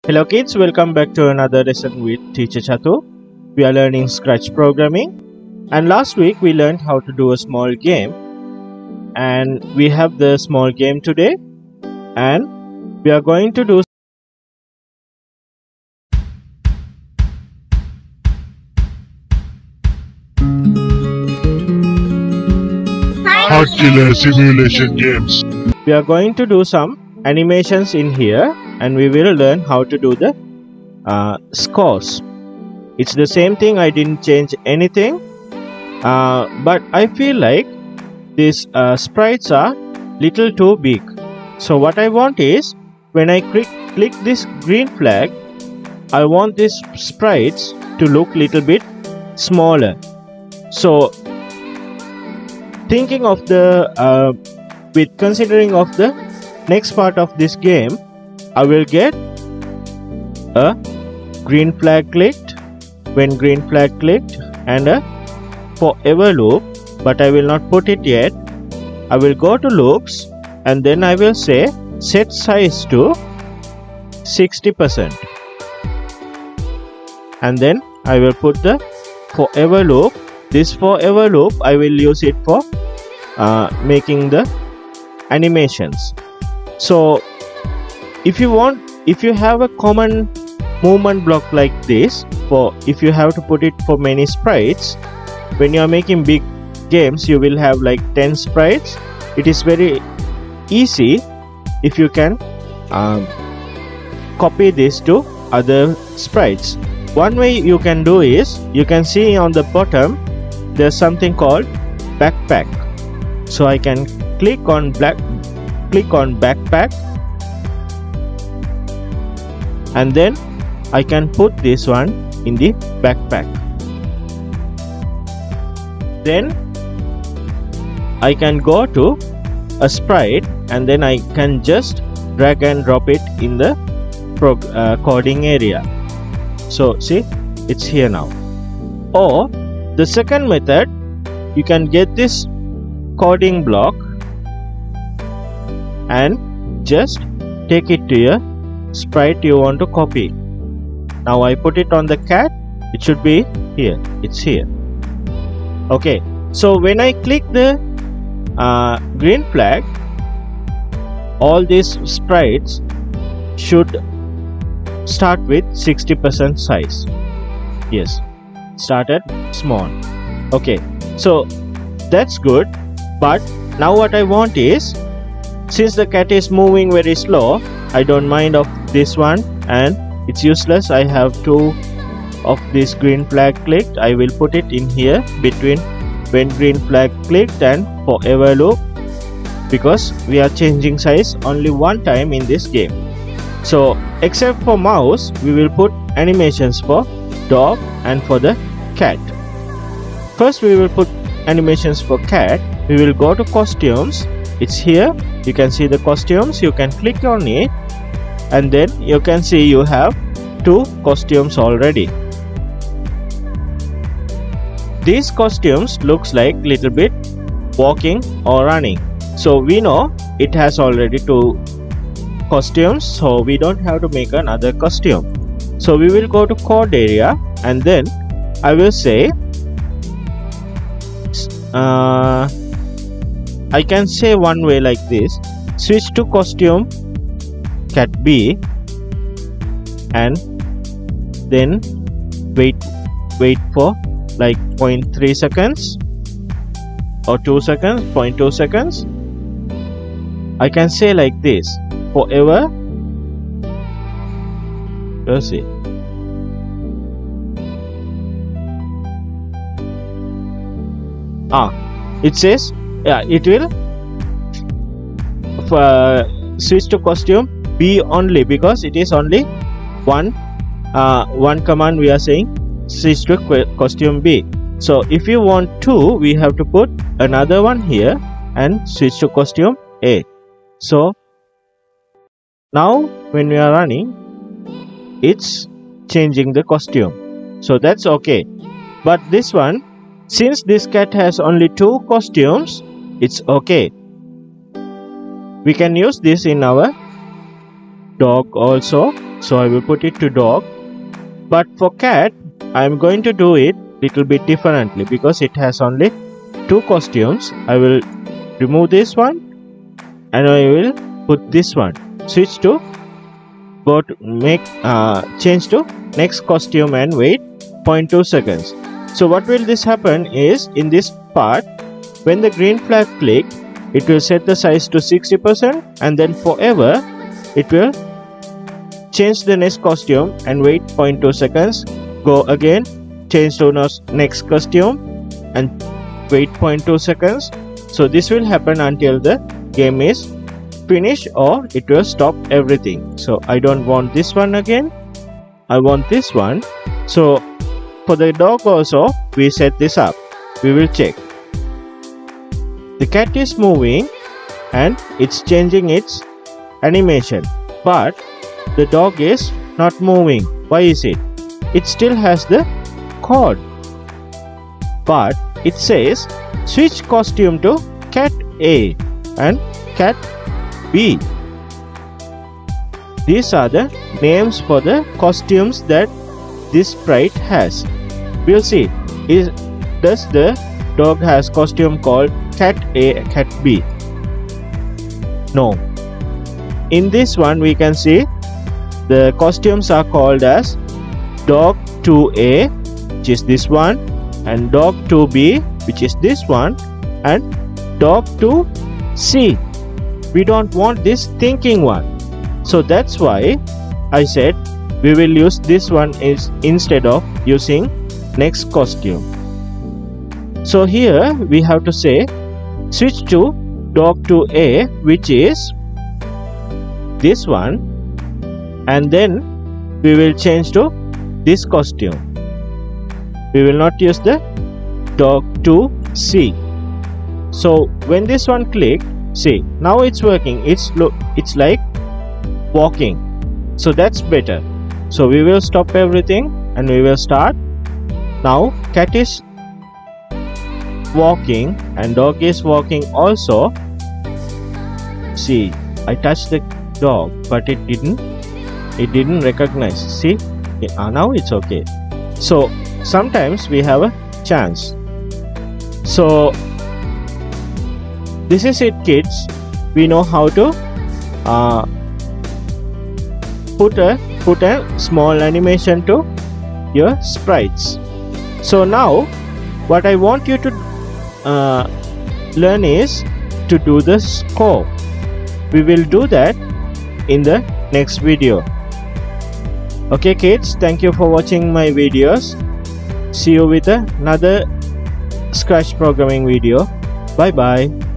Hello kids, welcome back to another lesson with Teacher Chatu. We are learning Scratch programming, and last week we learned how to do a small game, and we have the small game today, and we are going to do Heart Killer Simulation Games. We are going to do some animations in here, and we will learn how to do the scores. It's the same thing, I didn't change anything, but I feel like these sprites are little too big. So what I want is, when I click this green flag, I want these sprites to look little bit smaller. So thinking of the considering of the next part of this game, I will get a green flag clicked, when green flag clicked, and a forever loop, but I will not put it yet. I will go to loops, and then I will say set size to 60%, and then I will put the forever loop. This forever loop I will use it for making the animations. So if you have a common movement block like this, if you have to put it for many sprites, when you are making big games you will have like 10 sprites. It is very easy if you can copy this to other sprites. One way you can do is, you can see on the bottom there's something called backpack. So I can click on backpack, and then I can put this one in the backpack. Then I can go to a sprite, and then I can just drag and drop it in the coding area. So see, it's here now. Or the second method, you can get this coding block and just take it to your sprite you want to copy. Now I put it on the cat, it should be here, it's here. Okay, so when I click the green flag, all these sprites should start with 60% size. Yes, started small. Okay, so that's good, but now what I want is, since the cat is moving very slow, I don't mind of this one, and it's useless. I have two of this green flag clicked. I will put it in here between when green flag clicked and forever loop, because we are changing size only one time in this game. So except for mouse, we will put animations for dog and for the cat. First we will put animations for cat. We will go to costumes, it's here, you can see the costumes, you can click on it, and then you can see you have two costumes already. These costumes looks like little bit walking or running, so we know it has already two costumes, so we don't have to make another costume. So we will go to code area, and then I will say I can say one way like this: switch to costume cat B, and then wait for like 0.3 seconds or 2 seconds, 0.2 seconds. I can say like this: forever. Let's see. It says, yeah, it will switch to costume B only, because it is only one command we are saying, switch to costume B. So if you want two, we have to put another one here and switch to costume A. So now when we are running, it's changing the costume, so that's okay. But this one, since this cat has only two costumes, it's okay. We can use this in our dog also. so I will put it to dog. But for cat, I am going to do it little bit differently because it has only 2 costumes. I will remove this one and I will put this one. Switch to go to change to next costume and wait 0.2 seconds. So what will this happen is, in this part, when the green flag click, it will set the size to 60% and then forever it will change the next costume and wait 0.2 seconds. Go again, change to next costume and wait 0.2 seconds. So this will happen until the game is finished or it will stop everything. So I don't want this one again, I want this one. So for the dog also we set this up. We will check. The cat is moving and it's changing its animation, but the dog is not moving. Why is it? It still has the code, but it says switch costume to cat A and cat B. These are the names for the costumes that this sprite has. We'll see, does the dog has costume called cat A, cat B? No. In this one we can see the costumes are called as dog 2A, which is this one, and dog 2B, which is this one, and dog 2C. We don't want this thinking one, so that's why I said we will use this one instead of using next costume. So here we have to say switch to dog 2A, which is this one, and then we will change to this costume. We will not use the dog 2C. So when this one clicked, see, now it's working. It's like walking. So that's better. So we will stop everything and we will start. Now cat is walking and dog is walking also. See, I touched the dog, but it didn't recognize. See, now it's okay. So sometimes we have a chance. So this is it, kids. We know how to put a small animation to your sprites. So now what I want you to learn is to do the score. We will do that in the next video. Okay kids, thank you for watching my videos. See you with another Scratch programming video. Bye bye.